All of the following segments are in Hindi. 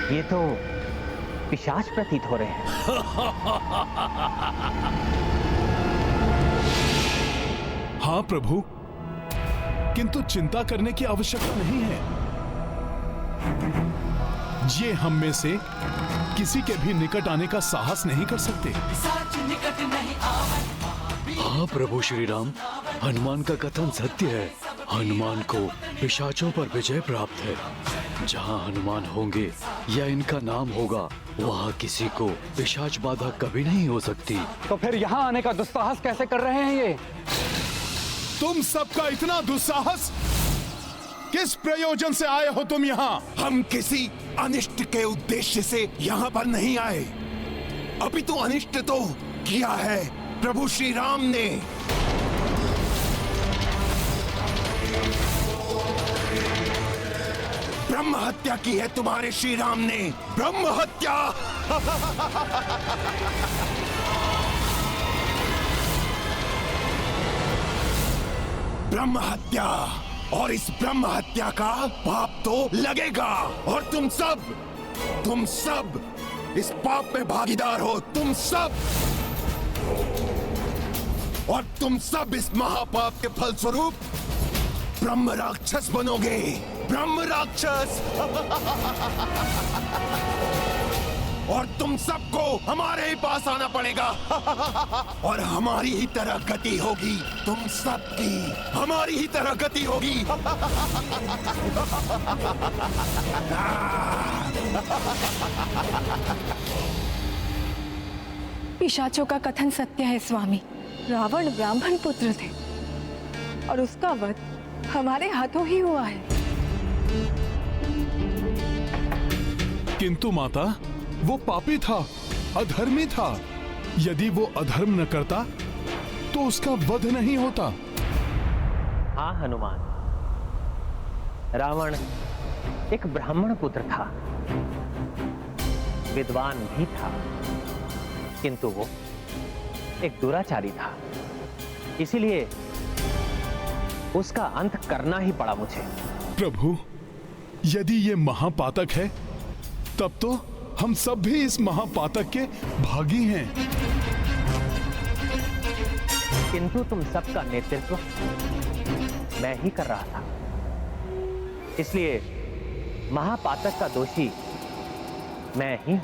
ये तो पिशाच प्रतीत हो रहे हैं। हाँ प्रभु, किंतु चिंता करने की आवश्यकता नहीं है। ये हम में से किसी के भी निकट आने का साहस नहीं कर सकते। हाँ प्रभु श्री राम, हनुमान का कथन सत्य है। हनुमान को पिशाचों पर विजय प्राप्त है। जहाँ हनुमान होंगे या इनका नाम होगा, वहाँ किसी को पिशाच बाधा कभी नहीं हो सकती। तो फिर यहाँ आने का दुस्साहस कैसे कर रहे हैं ये? तुम सबका इतना दुस्साहस, किस प्रयोजन से आए हो तुम यहाँ? हम किसी अनिष्ट के उद्देश्य से यहाँ पर नहीं आए। अभी तो अनिष्ट तो किया है प्रभु श्री राम ने। ब्रह्म हत्या की है तुम्हारे श्री राम ने, ब्रह्म हत्या। ब्रह्म हत्या, और इस ब्रह्म हत्या का पाप तो लगेगा। और तुम सब इस पाप में भागीदार हो, तुम सब। और तुम सब इस महापाप के फलस्वरूप ब्रह्म राक्षस बनोगे, ब्रह्म राक्षस। और तुम सबको हमारे ही पास आना पड़ेगा। और हमारी ही तरह गति होगी, तुम सबकी हमारी ही तरह गति होगी। पिशाचों का कथन सत्य है स्वामी। रावण ब्राह्मण पुत्र थे और उसका वध हमारे हाथों ही हुआ है। किंतु माता, वो पापी था, अधर्मी था। यदि वो अधर्म न करता तो उसका वध नहीं होता। हाँ हनुमान, रावण एक ब्राह्मण पुत्र था, विद्वान भी था, किंतु वो एक दुराचारी था। इसीलिए उसका अंत करना ही पड़ा मुझे। प्रभु, यदि ये महापातक है, तब तो हम सब भी इस महापातक के भागी हैं। किंतु तुम सबका नेतृत्व मैं ही कर रहा था, इसलिए महापातक का दोषी मैं ही हूं।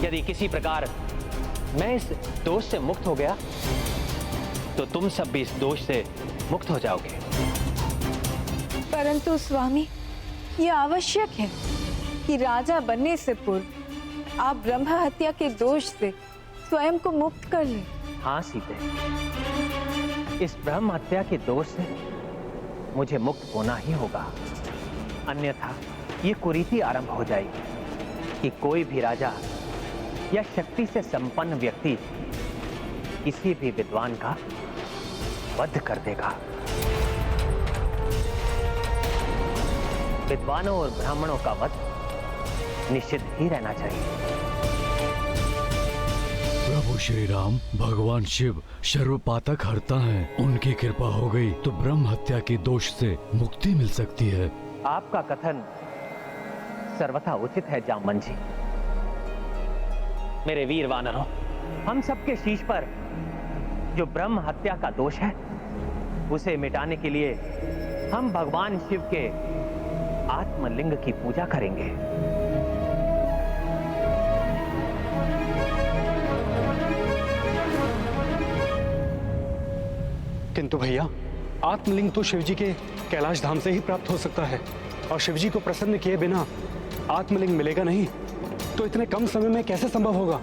यदि किसी प्रकार मैं इस दोष से मुक्त हो गया, तो तुम सब भी इस दोष से मुक्त हो जाओगे। परंतु स्वामी, यह आवश्यक है कि राजा बनने से पूर्व आप ब्रह्म हत्या के दोष से स्वयं को मुक्त कर लें। हाँ सीते, इस ब्रह्म हत्या के दोष से मुझे मुक्त होना ही होगा, अन्यथा ये कुरीति आरंभ हो जाएगी कि कोई भी राजा या शक्ति से संपन्न व्यक्ति किसी भी विद्वान का वध कर देगा। विद्वानों और ब्राह्मणों का वध निषिद्ध ही रहना चाहिए। प्रभु श्री राम, भगवान शिव सर्वपातक हरता हैं। उनकी कृपा हो गई तो ब्रह्म हत्या के दोष से मुक्ति मिल सकती है। आपका कथन सर्वथा उचित है जामवन जी। मेरे वीर वानरों, हम सबके शीश पर जो ब्रह्म हत्या का दोष है, उसे मिटाने के लिए हम भगवान शिव के आत्मलिंग की पूजा करेंगे। किंतु भैया, आत्मलिंग तो शिवजी के कैलाश धाम से ही प्राप्त हो सकता है, और शिवजी को प्रसन्न किए बिना आत्मलिंग मिलेगा नहीं। तो इतने कम समय में कैसे संभव होगा?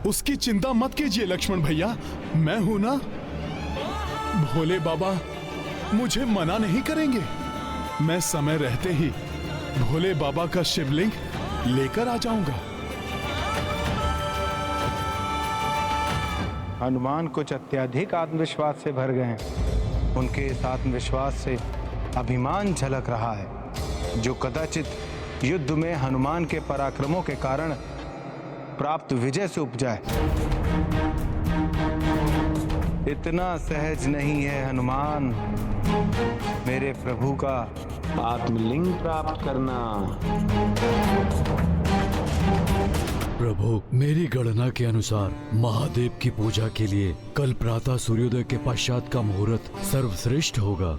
उसकी चिंता मत कीजिए लक्ष्मण भैया, मैं हूं ना। भोले बाबा मुझे मना नहीं करेंगे। मैं समय रहते ही भोले बाबा का शिवलिंग लेकर आ जाऊंगा। हनुमान कुछ अत्यधिक आत्मविश्वास से भर गए हैं। उनके इस आत्मविश्वास से अभिमान झलक रहा है। जो कदाचित युद्ध में हनुमान के पराक्रमों के कारण प्राप्त विजय से उपजा है। इतना सहज नहीं है हनुमान मेरे प्रभु का आत्मलिंग प्राप्त करना। प्रभु, मेरी गणना के अनुसार महादेव की पूजा के लिए कल प्रातः सूर्योदय के पश्चात का मुहूर्त सर्वश्रेष्ठ होगा,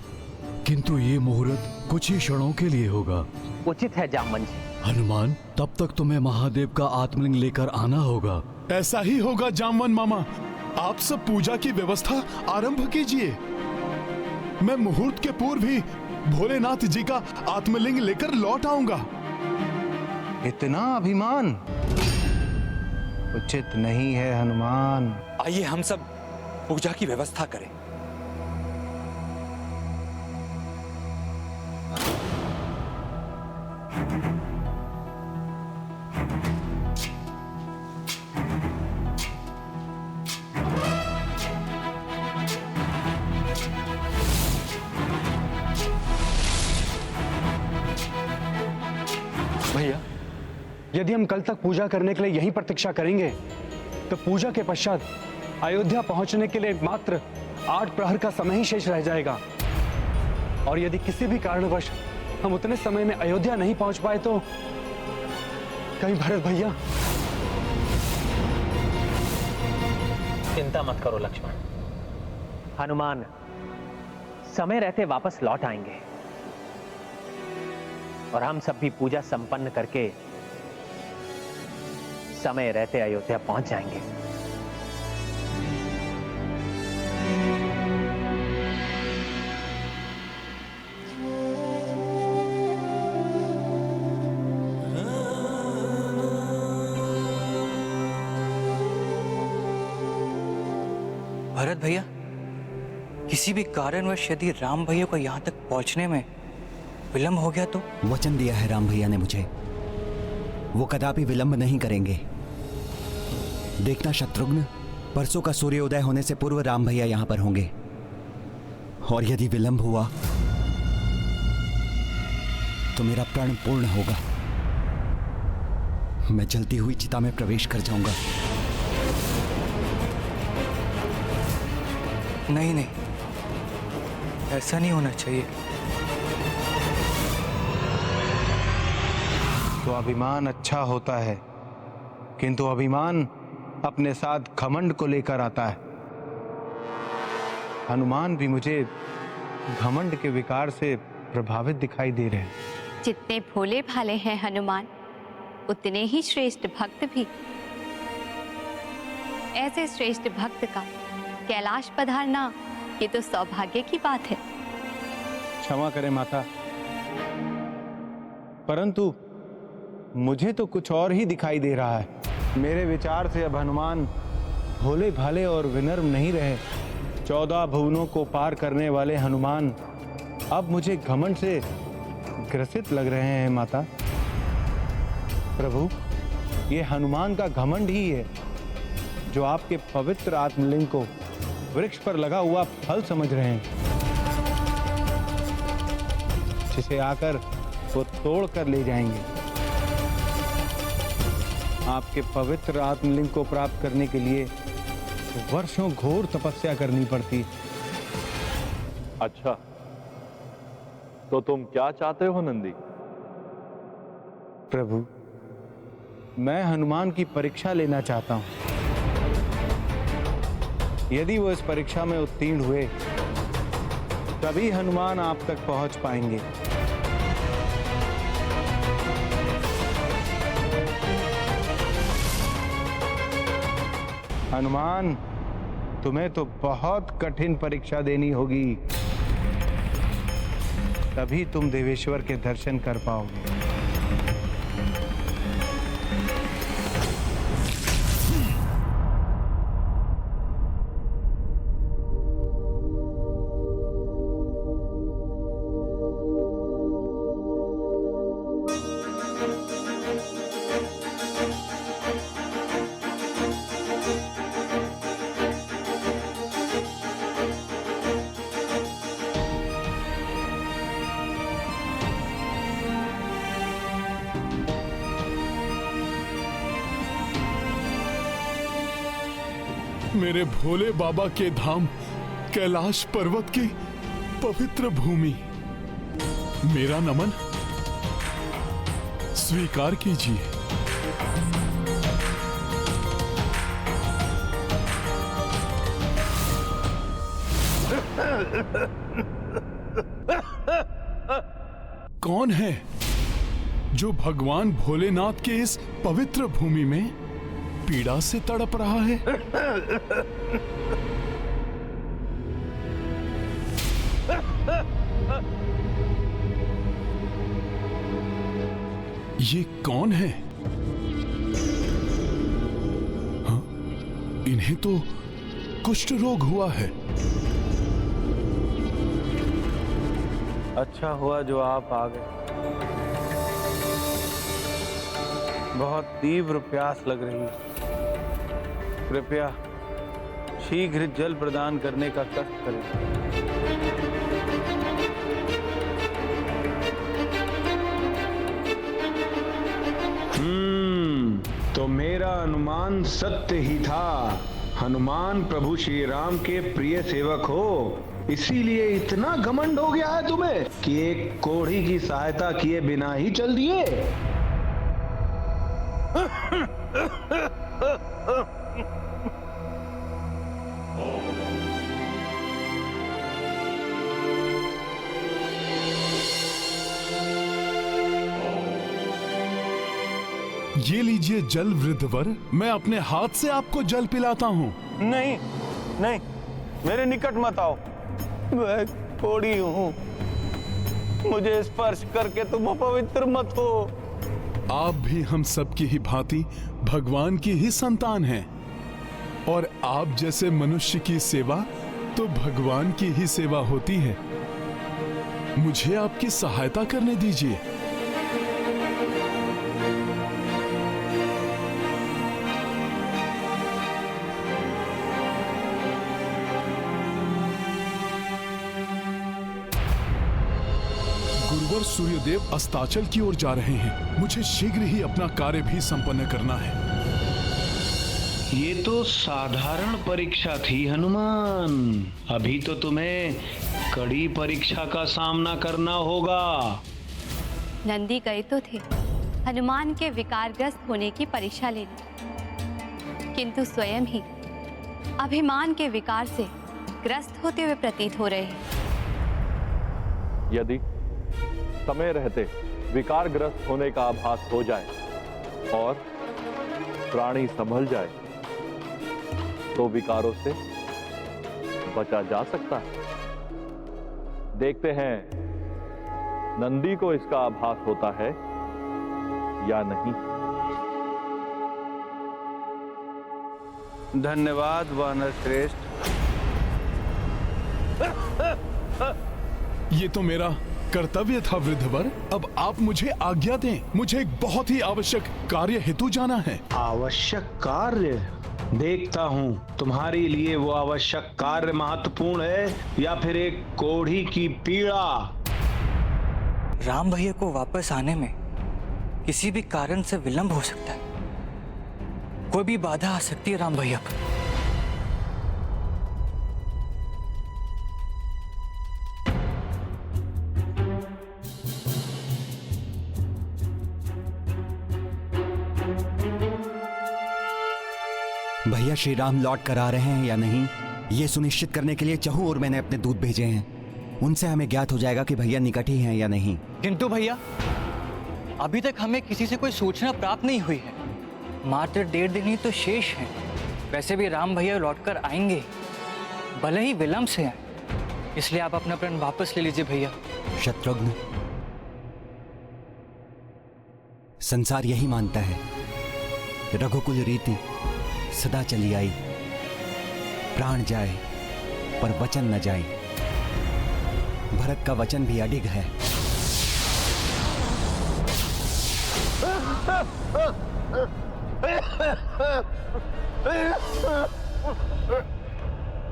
किंतु ये मुहूर्त कुछ ही क्षणों के लिए होगा। उचित है जामवंत जी। हनुमान, तब तक तुम्हें महादेव का आत्मलिंग लेकर आना होगा। ऐसा ही होगा जामवंत मामा। आप सब पूजा की व्यवस्था आरंभ कीजिए। मैं मुहूर्त के पूर्व ही भोलेनाथ जी का आत्मलिंग लेकर लौट आऊंगा। इतना अभिमान उचित नहीं है हनुमान। आइए हम सब पूजा की व्यवस्था करें। भैया, यदि हम कल तक पूजा करने के लिए यहीं प्रतीक्षा करेंगे तो पूजा के पश्चात अयोध्या पहुंचने के लिए मात्र 8 प्रहर का समय ही शेष रह जाएगा। और यदि किसी भी कारणवश हम उतने समय में अयोध्या नहीं पहुंच पाए तो कहीं भरत भैया। चिंता मत करो लक्ष्मण, हनुमान समय रहते वापस लौट आएंगे और हम सब भी पूजा संपन्न करके समय रहते अयोध्या पहुंच जाएंगे। भरत भैया, किसी भी कारणवश यदि राम भैया को यहां तक पहुंचने में विलंब हो गया तो? वचन दिया है राम भैया ने मुझे, वो कदापि विलंब नहीं करेंगे। देखना शत्रुघ्न, परसों का सूर्योदय होने से पूर्व राम भैया यहां पर होंगे, और यदि विलंब हुआ तो मेरा प्रण पूर्ण होगा। मैं जलती हुई चिता में प्रवेश कर जाऊंगा। नहीं नहीं, ऐसा नहीं होना चाहिए। तो अभिमान अच्छा होता है, किंतु अभिमान अपने साथ घमंड को लेकर आता है। हनुमान भी मुझे घमंड के विकार से प्रभावित दिखाई दे रहे हैं। जितने भोले भाले हैं हनुमान, उतने ही श्रेष्ठ भक्त भी। ऐसे श्रेष्ठ भक्त का कैलाश पधारना, ये तो सौभाग्य की बात है। क्षमा करें माता, परंतु मुझे तो कुछ और ही दिखाई दे रहा है। मेरे विचार से अब हनुमान भोले भाले और विनम्र नहीं रहे। 14 भुवनों को पार करने वाले हनुमान अब मुझे घमंड से ग्रसित लग रहे हैं माता। प्रभु, ये हनुमान का घमंड ही है जो आपके पवित्र आत्मलिंग को वृक्ष पर लगा हुआ फल समझ रहे हैं, जिसे आकर वो तोड़ कर ले जाएंगे। आपके पवित्र आत्मलिंग को प्राप्त करने के लिए वर्षों घोर तपस्या करनी पड़ती। अच्छा, तो तुम क्या चाहते हो नंदी? प्रभु, मैं हनुमान की परीक्षा लेना चाहता हूं। यदि वो इस परीक्षा में उत्तीर्ण हुए तभी हनुमान आप तक पहुंच पाएंगे। हनुमान, तुम्हें तो बहुत कठिन परीक्षा देनी होगी, तभी तुम देवेश्वर के दर्शन कर पाओगे। मेरे भोले बाबा के धाम कैलाश पर्वत की पवित्र भूमि, मेरा नमन स्वीकार कीजिए। कौन है जो भगवान भोलेनाथ के इस पवित्र भूमि में पीड़ा से तड़प रहा है? ये कौन है? हाँ? इन्हें तो कुष्ठ रोग हुआ है। अच्छा हुआ जो आप आ गए। बहुत तीव्र प्यास लग रही है। कृपया शीघ्र जल प्रदान करने का कष्ट करें। तो मेरा अनुमान सत्य ही था। हनुमान प्रभु श्री राम के प्रिय सेवक हो, इसीलिए इतना घमंड हो गया है तुम्हें कि एक कोढ़ी की सहायता किए बिना ही चल दिए। ये लीजिए जल वृद्धवर, मैं अपने हाथ से आपको जल पिलाता हूँ। नहीं नहीं, मेरे निकट मत आओ। मैं कोढ़ी हूँ, मुझे स्पर्श करके तुम अपवित्र मत हो। आप भी हम सब की ही भांति भगवान की ही संतान हैं, और आप जैसे मनुष्य की सेवा तो भगवान की ही सेवा होती है। मुझे आपकी सहायता करने दीजिए। गुरुवर सूर्यदेव अस्ताचल की ओर जा रहे हैं। मुझे शीघ्र ही अपना कार्य भी संपन्न करना है। ये तो साधारण परीक्षा थी हनुमान, अभी तो तुम्हें कड़ी परीक्षा का सामना करना होगा। नंदी गए तो थे हनुमान के विकारग्रस्त होने की परीक्षा लेने, किंतु स्वयं ही अभिमान के विकार से ग्रस्त होते हुए प्रतीत हो रहे हैं। यदि समय रहते विकारग्रस्त होने का आभास हो जाए और प्राणी संभल जाए तो विकारों से बचा जा सकता है। देखते हैं नंदी को इसका आभास होता है या नहीं। धन्यवाद वानर श्रेष्ठ। ये तो मेरा कर्तव्य था वृद्धवर। अब आप मुझे आज्ञा दें, मुझे एक बहुत ही आवश्यक कार्य हेतु जाना है। आवश्यक कार्य? देखता हूँ तुम्हारे लिए वो आवश्यक कार्य महत्वपूर्ण है या फिर एक कोढ़ी की पीड़ा। राम भैया को वापस आने में किसी भी कारण से विलंब हो सकता है। कोई भी बाधा आ सकती है राम भैया पर। भैया श्री राम लौट कर आ रहे हैं या नहीं, ये सुनिश्चित करने के लिए चहु और मैंने अपने दूत भेजे हैं। उनसे हमें ज्ञात हो जाएगा कि भैया निकट ही हैं या नहीं। किंतु भैया अभी तक हमें किसी से कोई सूचना प्राप्त नहीं हुई है। मात्र 1.5 दिन ही तो शेष है। वैसे भी राम भैया लौटकर आएंगे, भले ही विलंब से आए, इसलिए आप अपना प्रण वापस ले लीजिए भैया। शत्रुघ्न, संसार यही मानता है, रघुकुल रीति सदा चली आई, प्राण जाए पर वचन न जाए। भरत का वचन भी अडिग है।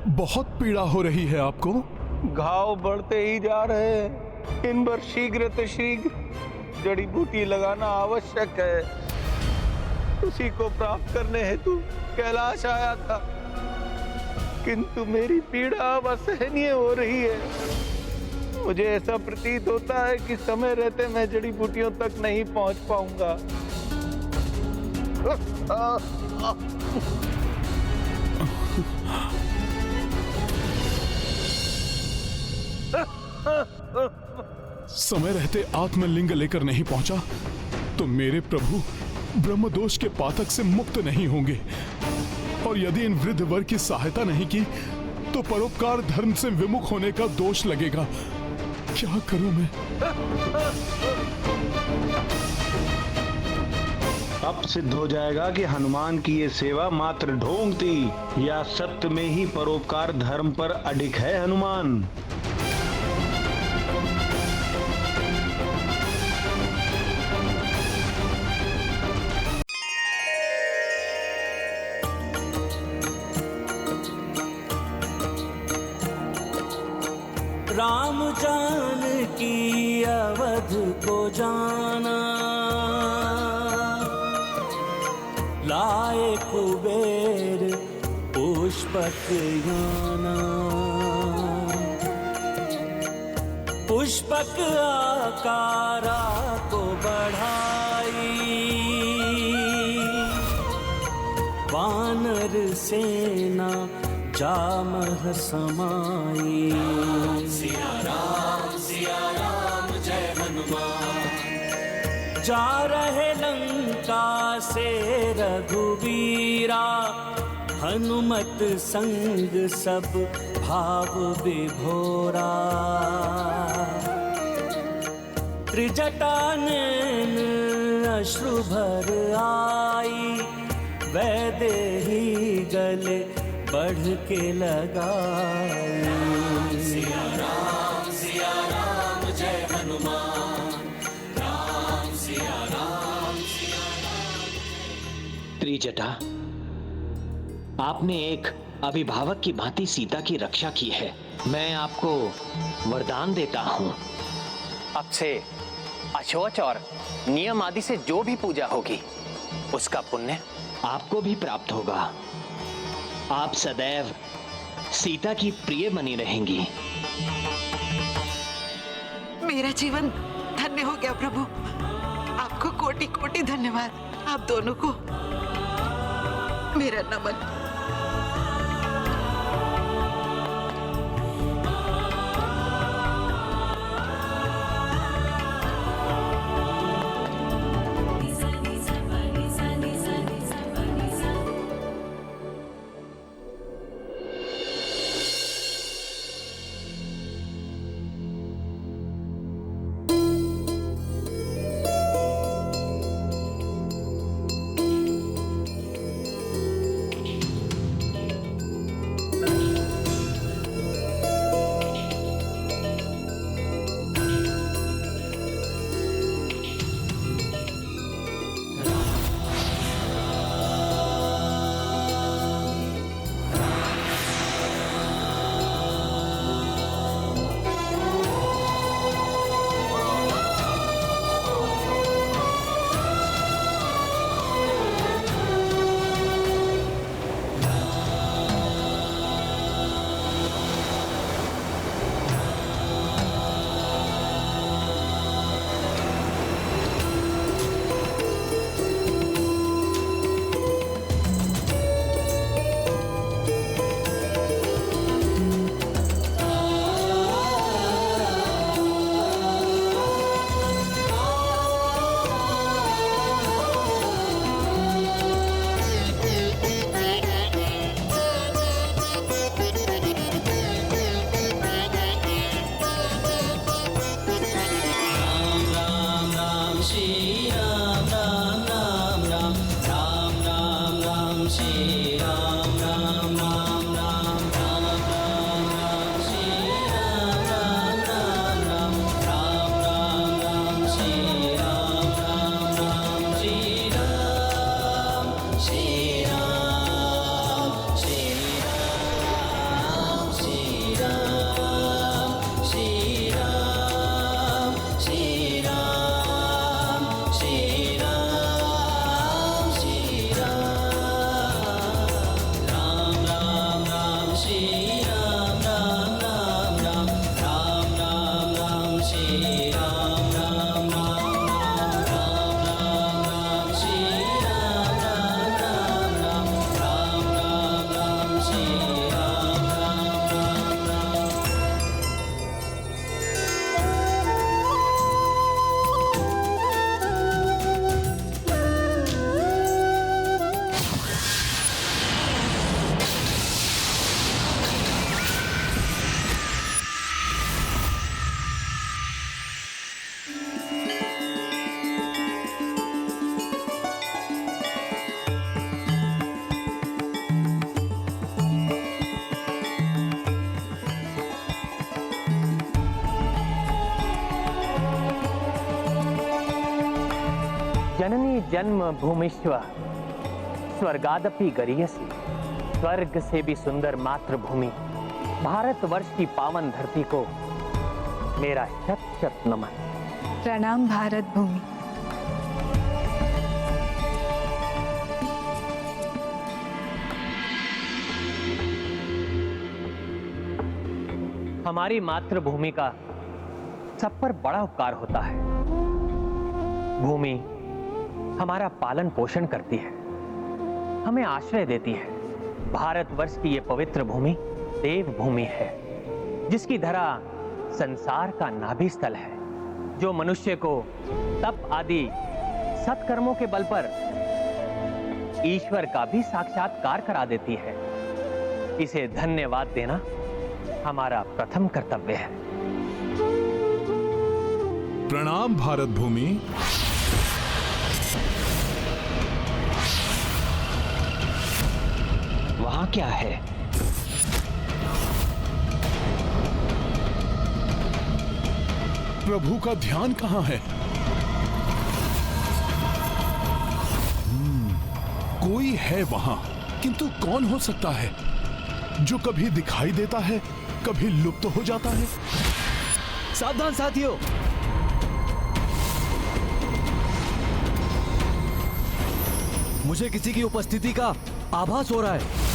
बहुत पीड़ा हो रही है आपको? घाव बढ़ते ही जा रहे हैं। इन पर शीघ्र जड़ी बूटी लगाना आवश्यक है। उसी को प्राप्त करने हेतु कैलाश आया था। किंतु मेरी पीड़ा अब असहनीय हो रही है। मुझे ऐसा प्रतीत होता है कि समय रहते मैं जड़ी बूटियों तक नहीं पहुंच पाऊंगा। समय रहते आत्मलिंग लेकर नहीं पहुंचा तो मेरे प्रभु ब्रह्मदोष के पातक से मुक्त नहीं होंगे, और यदि इन वृद्ध वर्ग की सहायता नहीं की तो परोपकार धर्म से विमुख होने का दोष लगेगा। क्या करूं मैं? अब सिद्ध हो जाएगा कि हनुमान की ये सेवा मात्र ढोंग थी या सत्य में ही परोपकार धर्म पर अडिग है हनुमान। राम जान की अवध को जाना, लाए कुबेर पुष्पक याना। पुष्पक आकारा को बढ़ाई, वानर सेना जामह समाई। सिया राम जय हनुमान। जा रहे लंका से रघुवीरा, हनुमत संग सब भाव विभोरा। त्रिजटा नैन अश्रु भर आई, वैदेही गले बढ़ के लगाई। सिया राम जय हनुमान। राम सिया राम सिया राम। त्रिजटा, आपने एक अभिभावक की भांति सीता की रक्षा की है। मैं आपको वरदान देता हूँ, अब से अशौच और नियम आदि से जो भी पूजा होगी उसका पुण्य आपको भी प्राप्त होगा। आप सदैव सीता की प्रिय बनी रहेंगी। मेरा जीवन धन्य हो गया प्रभु। आपको कोटि कोटि धन्यवाद। आप दोनों को मेरा नमन। जननी जन्म भूमिश्व स्वर्गादपि गरीयसी। स्वर्ग से भी सुंदर मातृभूमि भारतवर्ष की पावन धरती को मेरा शत शत नमन। प्रणाम भारत भूमि। हमारी मातृभूमि का सब पर बड़ा उपकार होता है। भूमि हमारा पालन पोषण करती है, हमें आश्रय देती है। भारतवर्ष की ये पवित्र भूमि देव भूमि है, जिसकी धरा संसार का नाभि स्थल है, जो मनुष्य को तप आदि सत्कर्मों के बल पर ईश्वर का भी साक्षात्कार करा देती है। इसे धन्यवाद देना हमारा प्रथम कर्तव्य है। प्रणाम भारत भूमि। वहां क्या है? प्रभु का ध्यान कहां है? कोई है वहां, किंतु कौन हो सकता है जो कभी दिखाई देता है, कभी लुप्त हो जाता है? सावधान साथियों, मुझे किसी की उपस्थिति का आभास हो रहा है।